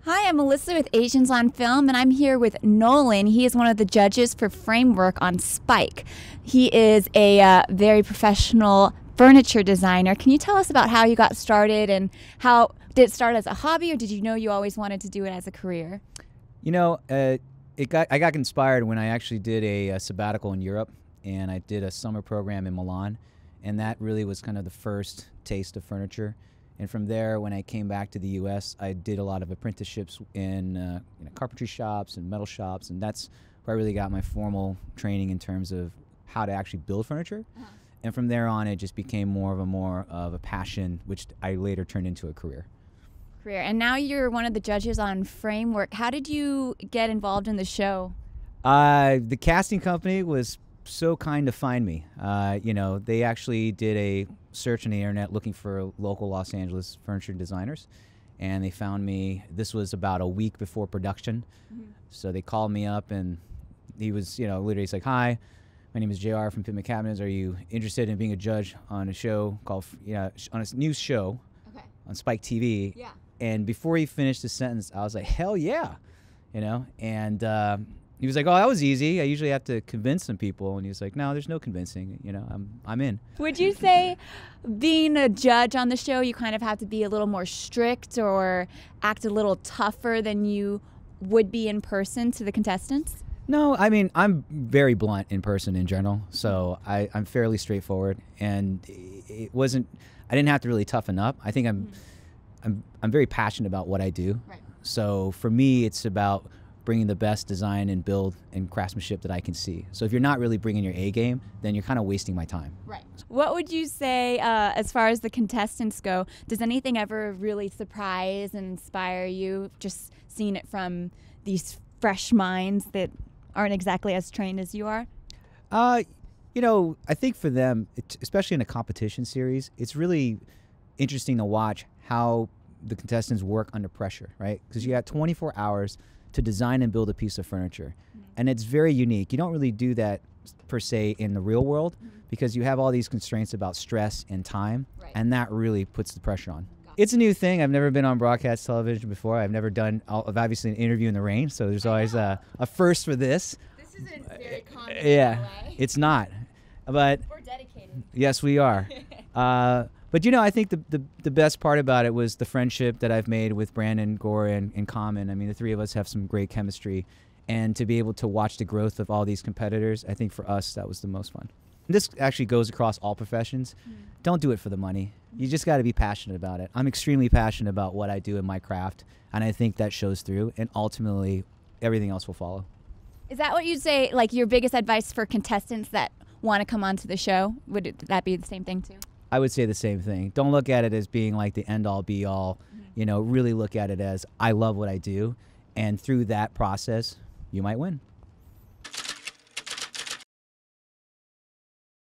Hi, I'm Melissa with Asians on Film, and I'm here with Nolen. He is one of the judges for Framework on Spike. He is a very professional furniture designer. Can you tell us about how you got started and how did it start as a hobby, or did you know you always wanted to do it as a career? You know, I got inspired when I actually did a sabbatical in Europe, and I did a summer program in Milan, and that really was kind of the first taste of furniture. And from there, when I came back to the U.S., I did a lot of apprenticeships in carpentry shops and metal shops, and that's where I really got my formal training in terms of how to actually build furniture. And from there on, it just became more of a passion, which I later turned into a career. And now you're one of the judges on Framework. How did you get involved in the show? The casting company was so kind to find me. They actually did a search on the internet looking for local Los Angeles furniture designers, and they found me. This was about a week before production. So they called me up, and he was, literally he's like, "Hi, my name is JR from Pitman Cabinets. Are you interested in being a judge on a show called, on a news show on SpikeTV?" Yeah. And before he finished the sentence, I was like, "Hell yeah," and he was like, "Oh, that was easy. I usually have to convince some people." And he was like, "No, there's no convincing. I'm in." Would you say being a judge on the show, you kind of have to be a little more strict or act a little tougher than you would be in person to the contestants? No, I mean, I'm very blunt in person in general, so I'm fairly straightforward, and it wasn't. I didn't have to really toughen up. I think I'm very passionate about what I do. Right. So for me, it's about bringing the best design and build and craftsmanship that I can see. So if you're not really bringing your A game, then you're kind of wasting my time. Right. What would you say as far as the contestants go? Does anything ever really surprise and inspire you, just seeing it from these fresh minds that aren't exactly as trained as you are? I think for them, especially in a competition series, it's really interesting to watch how the contestants work under pressure, right? Because you got 24 hours to design and build a piece of furniture. And it's very unique. You don't really do that per se in the real world because you have all these constraints about stress and time, and that really puts the pressure on. It's a new thing. I've never been on broadcast television before. I've never done, obviously, an interview in the rain, so there's always a first for this. This isn't very common. Yeah, it's not. But we're dedicated. Yes, we are. But I think the best part about it was the friendship that I've made with Brandon Gore in common. I mean, the three of us have some great chemistry, and to be able to watch the growth of all these competitors, I think for us that was the most fun. And this actually goes across all professions. Don't do it for the money. You just got to be passionate about it. I'm extremely passionate about what I do in my craft, and I think that shows through, and ultimately everything else will follow. Is that what you'd say, like your biggest advice for contestants that want to come onto the show? Would that be the same thing too? I would say the same thing. Don't look at it as being like the end-all, be-all. Really look at it as I love what I do, and through that process, you might win.